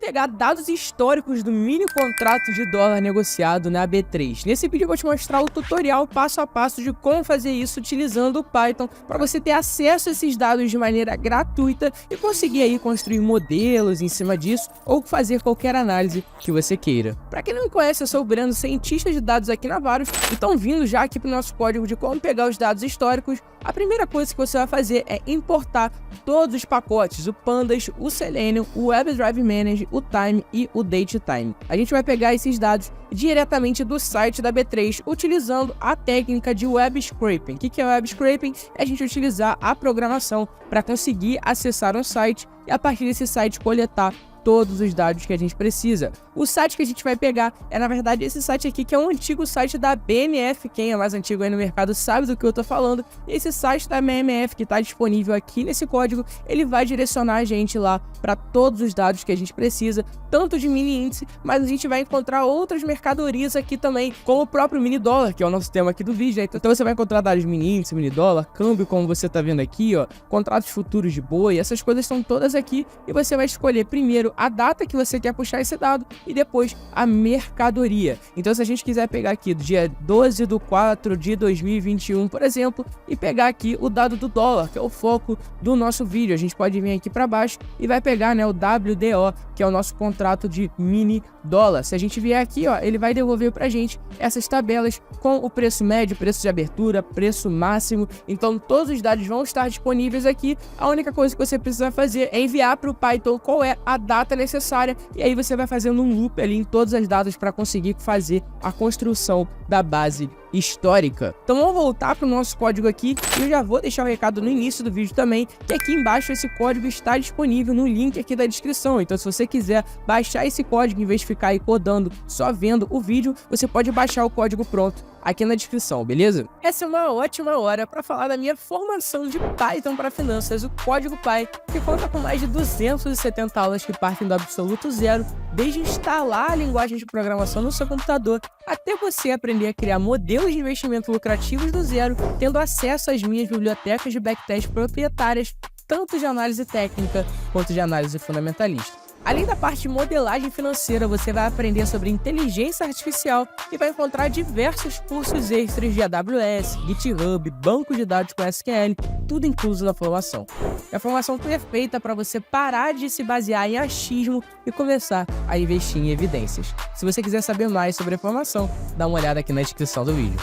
pegar dados históricos do mini contrato de dólar negociado na B3. Nesse vídeo eu vou te mostrar o tutorial passo a passo de como fazer isso utilizando o Python para você ter acesso a esses dados de maneira gratuita e conseguir aí construir modelos em cima disso ou fazer qualquer análise que você queira. Para quem não me conhece, eu sou o Breno, cientista de dados aqui na Varus, e estão vindo já aqui para o nosso código de como pegar os dados históricos. A primeira coisa que você vai fazer é importar todos os pacotes, o Pandas, o Selenium, o WebDrive Manager, o Time e o DateTime. A gente vai pegar esses dados diretamente do site da B3 utilizando a técnica de web scraping. O que é web scraping? É a gente utilizar a programação para conseguir acessar um site e a partir desse site coletar todos os dados que a gente precisa. O site que a gente vai pegar é, na verdade, esse site aqui, que é um antigo site da BMF. Quem é mais antigo aí no mercado sabe do que eu tô falando. Esse site da BMF, que está disponível aqui nesse código, ele vai direcionar a gente lá para todos os dados que a gente precisa, tanto de mini índice, mas a gente vai encontrar outras mercadorias aqui também, como o próprio mini dólar, que é o nosso tema aqui do vídeo, né? Então você vai encontrar dados de mini índice, mini dólar, câmbio, como você tá vendo aqui, ó, contratos futuros de boi, essas coisas estão todas aqui, e você vai escolher primeiro a data que você quer puxar esse dado e depois a mercadoria. Então, se a gente quiser pegar aqui do dia 12/4 de 2021, por exemplo, e pegar aqui o dado do dólar, que é o foco do nosso vídeo, a gente pode vir aqui para baixo e vai pegar, né, o WDO, que é o nosso contrato de mini dólar. Se a gente vier aqui, ó, ele vai devolver pra gente essas tabelas com o preço médio, preço de abertura, preço máximo. Então, todos os dados vão estar disponíveis aqui. A única coisa que você precisa fazer é enviar para o Python qual é a data necessária, e aí você vai fazendo um loop ali em todas as datas para conseguir fazer a construção da base histórica. Então vamos voltar para o nosso código aqui, e eu já vou deixar o recado no início do vídeo também, que aqui embaixo esse código está disponível no link aqui da descrição. Então, se você quiser baixar esse código, em vez de ficar aí codando só vendo o vídeo, você pode baixar o código pronto aqui na descrição, beleza? Essa é uma ótima hora para falar da minha formação de Python para finanças, o Código Py, que conta com mais de 270 aulas que partem do absoluto zero, desde instalar a linguagem de programação no seu computador, até você aprender a criar modelos de investimento lucrativos do zero, tendo acesso às minhas bibliotecas de backtest proprietárias, tanto de análise técnica quanto de análise fundamentalista. Além da parte de modelagem financeira, você vai aprender sobre inteligência artificial e vai encontrar diversos cursos extras de AWS, GitHub, banco de dados com SQL, tudo incluso na formação. É a formação perfeita para você parar de se basear em achismo e começar a investir em evidências. Se você quiser saber mais sobre a formação, dá uma olhada aqui na descrição do vídeo.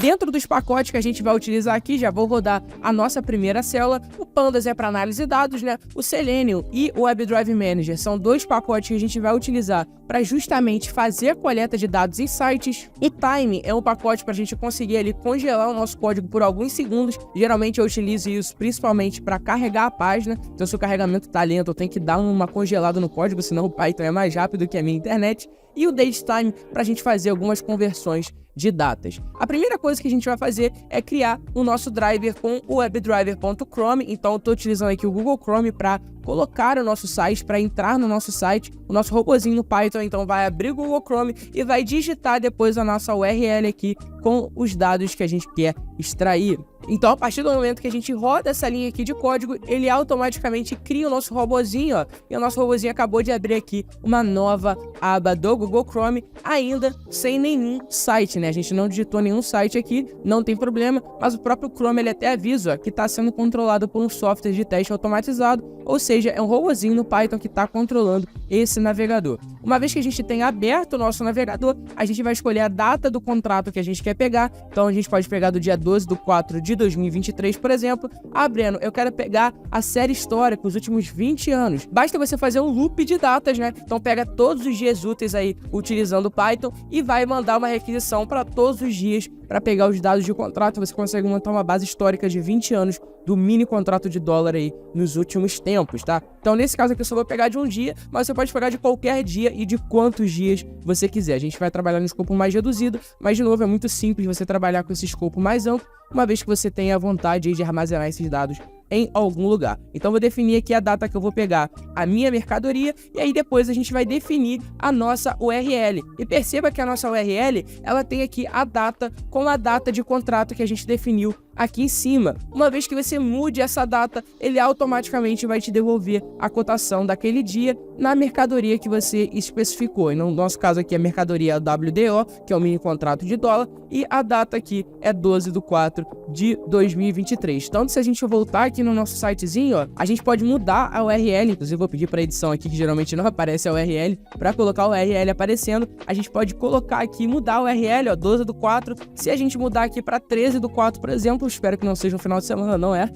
Dentro dos pacotes que a gente vai utilizar aqui, já vou rodar a nossa primeira célula. O Pandas é para análise de dados, né? O Selenium e o WebDrive Manager são dois pacotes que a gente vai utilizar para justamente fazer a coleta de dados em sites. O Time é um pacote para a gente conseguir ali congelar o nosso código por alguns segundos. Geralmente eu utilizo isso principalmente para carregar a página. Então, se o carregamento tá lento, eu tenho que dar uma congelada no código, senão o Python é mais rápido que a minha internet. E o DateTime para a gente fazer algumas conversões de datas. A primeira coisa que a gente vai fazer é criar o nosso driver com o webdriver.chrome. Então eu estou utilizando aqui o Google Chrome para colocar o nosso site, para entrar no nosso site, o nosso robozinho no Python. Então vai abrir o Google Chrome e vai digitar depois a nossa URL aqui com os dados que a gente quer extrair. Então, a partir do momento que a gente roda essa linha aqui de código, ele automaticamente cria o nosso robozinho, ó, e o nosso robozinho acabou de abrir aqui uma nova aba do Google Chrome, ainda sem nenhum site, né? A gente não digitou nenhum site aqui, não tem problema, mas o próprio Chrome ele até avisa, ó, que está sendo controlado por um software de teste automatizado, ou seja, é um robozinho no Python que está controlando esse navegador. Uma vez que a gente tem aberto o nosso navegador, a gente vai escolher a data do contrato que a gente quer pegar. Então a gente pode pegar do dia 12/4 de 2023, por exemplo. Ah, Breno, eu quero pegar a série histórica, os últimos 20 anos. Basta você fazer um loop de datas, né? Então pega todos os dias úteis aí utilizando o Python e vai mandar uma requisição para todos os dias para pegar os dados de contrato. Você consegue montar uma base histórica de 20 anos do mini contrato de dólar aí nos últimos tempos, tá? Então, nesse caso aqui, eu só vou pegar de um dia, mas você pode pegar de qualquer dia e de quantos dias você quiser. A gente vai trabalhar no escopo mais reduzido, mas, de novo, é muito simples você trabalhar com esse escopo mais amplo, uma vez que você tenha a vontade aí de armazenar esses dados em algum lugar. Então, vou definir aqui a data que eu vou pegar a minha mercadoria e aí depois a gente vai definir a nossa URL. E perceba que a nossa URL, ela tem aqui a data com a data de contrato que a gente definiu aqui em cima. Uma vez que você mude essa data, ele automaticamente vai te devolver a cotação daquele dia na mercadoria que você especificou. E no nosso caso aqui a mercadoria é WDO, que é o mini contrato de dólar, e a data aqui é 12/4/2023. Então, se a gente voltar aqui no nosso sitezinho, ó, a gente pode mudar a URL, inclusive vou pedir para edição aqui, que geralmente não aparece a URL, para colocar a URL aparecendo, a gente pode colocar aqui, mudar a URL, ó, 12/4. Se a gente mudar aqui para 13/4, por exemplo, espero que não seja um final de semana, não é?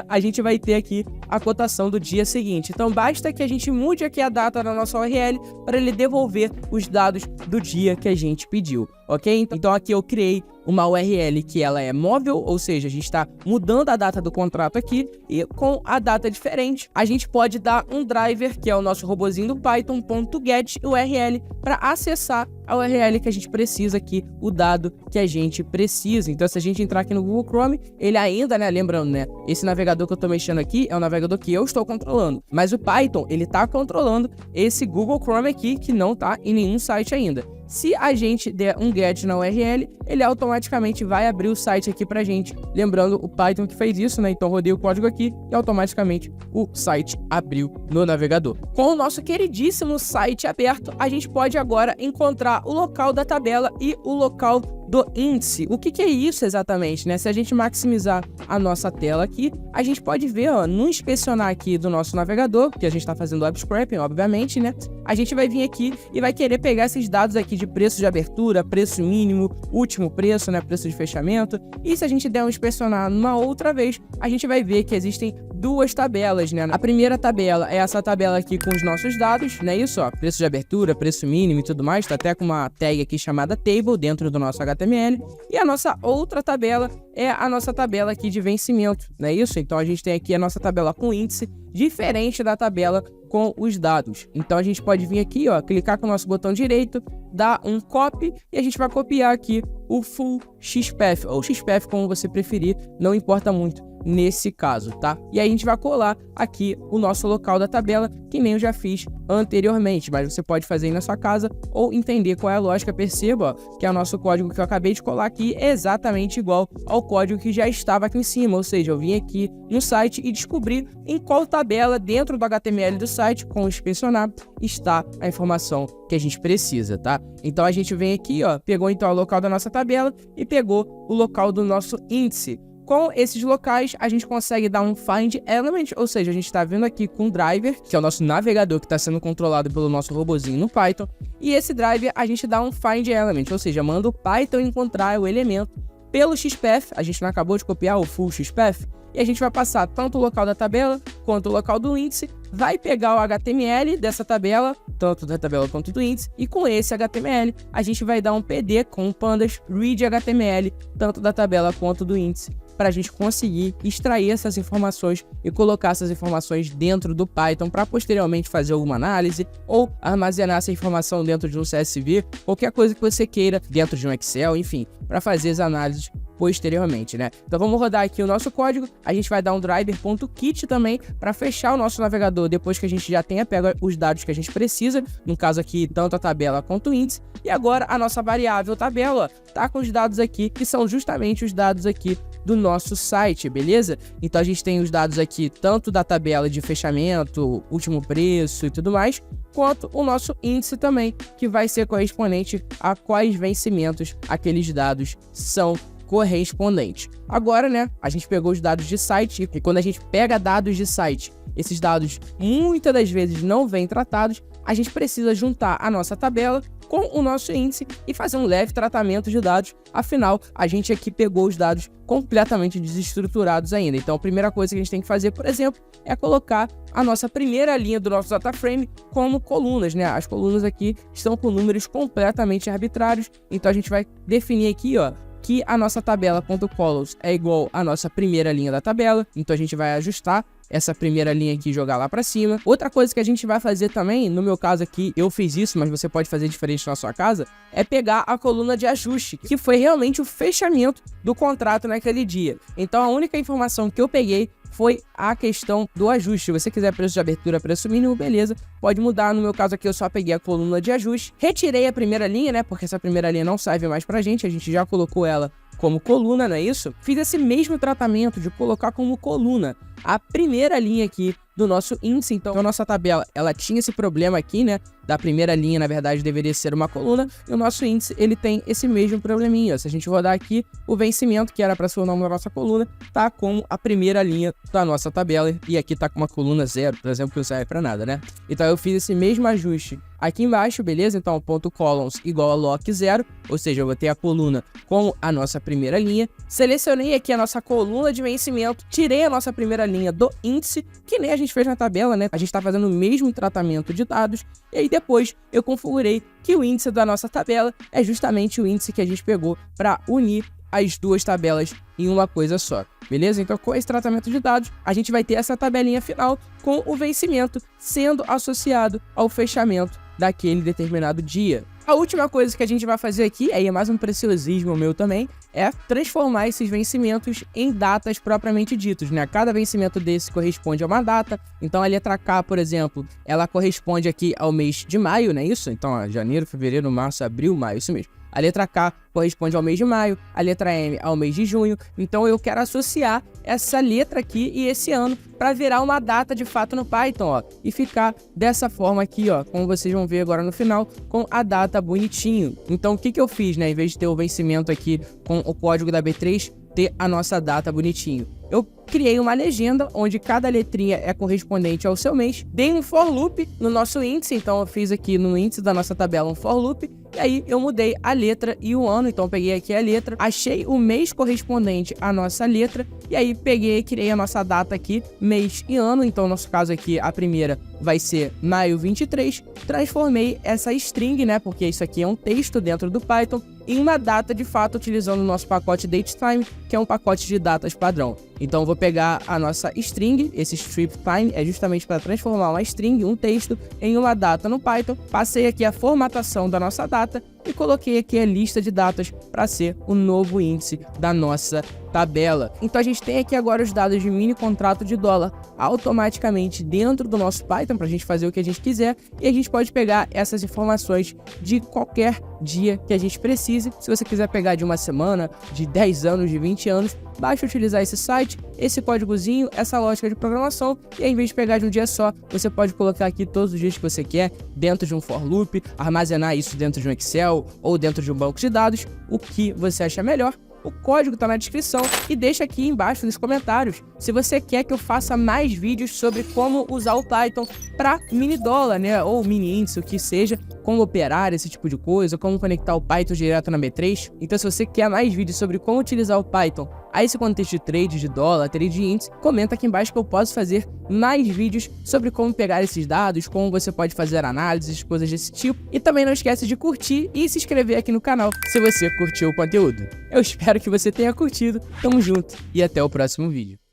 A gente vai ter aqui a cotação do dia seguinte. Então basta que a gente mude aqui a data na nossa URL para ele devolver os dados do dia que a gente pediu, ok? Então aqui eu criei uma URL que ela é móvel, ou seja, a gente está mudando a data do contrato aqui, e com a data diferente, a gente pode dar um driver, que é o nosso robozinho do Python, .get URL, para acessar a URL que a gente precisa aqui, o dado que a gente precisa. Então, se a gente entrar aqui no Google Chrome, ele ainda, né, lembrando, né, esse navegador que eu tô mexendo aqui é o navegador que eu estou controlando, mas o Python, ele tá controlando esse Google Chrome aqui, que não tá em nenhum site ainda. Se a gente der um get na URL, ele automaticamente vai abrir o site aqui pra gente. Lembrando, o Python que fez isso, né? Então rodei o código aqui e automaticamente o site abriu no navegador. Com o nosso queridíssimo site aberto, a gente pode agora encontrar o local da tabela e o local do índice. O que é isso exatamente, né? Se a gente maximizar a nossa tela aqui, a gente pode ver, ó, no inspecionar aqui do nosso navegador, que a gente está fazendo web scraping, obviamente, né? A gente vai vir aqui e vai querer pegar esses dados aqui de preço de abertura, preço mínimo, último preço, né? Preço de fechamento. E se a gente der um inspecionar numa outra vez, a gente vai ver que existem duas tabelas, né? A primeira tabela é essa tabela aqui com os nossos dados, né? Isso, ó, preço de abertura, preço mínimo e tudo mais, tá até com uma tag aqui chamada table dentro do nosso HTML. E a nossa outra tabela é a nossa tabela aqui de vencimento, não é isso? Então a gente tem aqui a nossa tabela com índice, diferente da tabela com os dados. Então a gente pode vir aqui, ó, clicar com o nosso botão direito, dar um copy e a gente vai copiar aqui o full XPath, ou XPath como você preferir, não importa muito nesse caso, tá? E aí a gente vai colar aqui o nosso local da tabela, que nem eu já fiz anteriormente, mas você pode fazer aí na sua casa ou entender qual é a lógica. Perceba, ó, que é o nosso código que eu acabei de colar aqui é exatamente igual ao código que já estava aqui em cima, ou seja, eu vim aqui no site e descobri em qual tabela dentro do HTML do site, com o inspecionar, está a informação que a gente precisa, tá? Então a gente vem aqui, ó, pegou então o local da nossa tabela e pegou o local do nosso índice. Com esses locais, a gente consegue dar um find element, ou seja, a gente está vindo aqui com o driver, que é o nosso navegador que está sendo controlado pelo nosso robozinho no Python, e esse driver a gente dá um find element, ou seja, manda o Python encontrar o elemento pelo XPath, a gente não acabou de copiar o full XPath, e a gente vai passar tanto o local da tabela quanto o local do índice, vai pegar o HTML dessa tabela, tanto da tabela quanto do índice, e com esse HTML a gente vai dar um PD com pandas read HTML, tanto da tabela quanto do índice, para a gente conseguir extrair essas informações e colocar essas informações dentro do Python para posteriormente fazer alguma análise ou armazenar essa informação dentro de um CSV, qualquer coisa que você queira, dentro de um Excel, enfim, para fazer as análises posteriormente, né? Então vamos rodar aqui o nosso código, a gente vai dar um driver.kit também para fechar o nosso navegador depois que a gente já tenha pego os dados que a gente precisa, no caso aqui tanto a tabela quanto o índice, e agora a nossa variável tabela tá com os dados aqui, que são justamente os dados aqui do nosso site, beleza? Então a gente tem os dados aqui tanto da tabela de fechamento, último preço e tudo mais, quanto o nosso índice também, que vai ser correspondente a quais vencimentos aqueles dados são correspondentes. Agora, né, a gente pegou os dados de site, e quando a gente pega dados de site, esses dados muitas das vezes não vêm tratados, a gente precisa juntar a nossa tabela com o nosso índice e fazer um leve tratamento de dados. Afinal, a gente aqui pegou os dados completamente desestruturados ainda. Então, a primeira coisa que a gente tem que fazer, por exemplo, é colocar a nossa primeira linha do nosso data frame como colunas, né? As colunas aqui estão com números completamente arbitrários. Então, a gente vai definir aqui, ó, que a nossa tabela.columns é igual à nossa primeira linha da tabela. Então, a gente vai ajustar essa primeira linha aqui e jogar lá para cima. Outra coisa que a gente vai fazer também, no meu caso aqui, eu fiz isso, mas você pode fazer diferente na sua casa, é pegar a coluna de ajuste, que foi realmente o fechamento do contrato naquele dia. Então, a única informação que eu peguei foi a questão do ajuste. Se você quiser preço de abertura, preço mínimo, beleza, pode mudar. No meu caso aqui, eu só peguei a coluna de ajuste, retirei a primeira linha, né, porque essa primeira linha não serve mais pra gente, a gente já colocou ela como coluna, não é isso? Fiz esse mesmo tratamento de colocar como coluna a primeira linha aqui do nosso índice. Então a nossa tabela, ela tinha esse problema aqui, né, da primeira linha, na verdade, deveria ser uma coluna, e o nosso índice, ele tem esse mesmo probleminha. Se a gente rodar aqui, o vencimento, que era para ser o nome da nossa coluna, tá como a primeira linha da nossa tabela, e aqui tá com uma coluna 0, por exemplo, que não serve para nada, né? Então eu fiz esse mesmo ajuste aqui embaixo, beleza? Então ponto columns igual a lock 0, ou seja, eu botei a coluna como a nossa primeira linha, selecionei aqui a nossa coluna de vencimento, tirei a nossa primeira linha do índice, que nem a gente fez na tabela, né? A gente tá fazendo o mesmo tratamento de dados, e aí depois eu configurei que o índice da nossa tabela é justamente o índice que a gente pegou para unir as duas tabelas em uma coisa só, beleza? Então, com esse tratamento de dados, a gente vai ter essa tabelinha final com o vencimento sendo associado ao fechamento daquele determinado dia. A última coisa que a gente vai fazer aqui, aí é mais um preciosismo meu também, é transformar esses vencimentos em datas propriamente ditos, né? Cada vencimento desse corresponde a uma data. Então a letra K, por exemplo, ela corresponde aqui ao mês de maio, não é isso? Então, ó, janeiro, fevereiro, março, abril, maio, isso mesmo. A letra K corresponde ao mês de maio, a letra M ao mês de junho. Então eu quero associar essa letra aqui e esse ano para virar uma data de fato no Python, ó, e ficar dessa forma aqui, ó, como vocês vão ver agora no final, com a data bonitinho. Então o que eu fiz, né, em vez de ter o vencimento aqui com o código da B3, ter a nossa data bonitinho. Eu criei uma legenda onde cada letrinha é correspondente ao seu mês, dei um for loop no nosso índice, então eu fiz aqui no índice da nossa tabela um for loop, e aí eu mudei a letra e o ano, então eu peguei aqui a letra, achei o mês correspondente à nossa letra, e aí peguei e criei a nossa data aqui, mês e ano, então no nosso caso aqui a primeira vai ser maio 23, transformei essa string, né, porque isso aqui é um texto dentro do Python, em uma data de fato utilizando o nosso pacote datetime, que é um pacote de datas padrão. Então eu vou pegar a nossa string, esse strip time é justamente para transformar uma string, um texto, em uma data no Python. Passei aqui a formatação da nossa data e coloquei aqui a lista de datas para ser o novo índice da nossa tabela. Então a gente tem aqui agora os dados de mini contrato de dólar automaticamente dentro do nosso Python para a gente fazer o que a gente quiser, e a gente pode pegar essas informações de qualquer dia que a gente precise. Se você quiser pegar de uma semana, de 10 anos, de 20 anos, basta utilizar esse site, esse códigozinho, essa lógica de programação, e aí, em vez de pegar de um dia só, você pode colocar aqui todos os dias que você quer dentro de um for loop, armazenar isso dentro de um Excel ou dentro de um banco de dados, o que você acha melhor. O código tá na descrição e deixa aqui embaixo nos comentários se você quer que eu faça mais vídeos sobre como usar o Python para mini dólar, né, ou mini índice, o que seja, como operar esse tipo de coisa, como conectar o Python direto na B3. Então se você quer mais vídeos sobre como utilizar o Python a esse contexto de trade de dólar, trade de índice, comenta aqui embaixo que eu posso fazer mais vídeos sobre como pegar esses dados, como você pode fazer análises, coisas desse tipo. E também não esquece de curtir e se inscrever aqui no canal se você curtiu o conteúdo. Eu espero que você tenha curtido, tamo junto e até o próximo vídeo.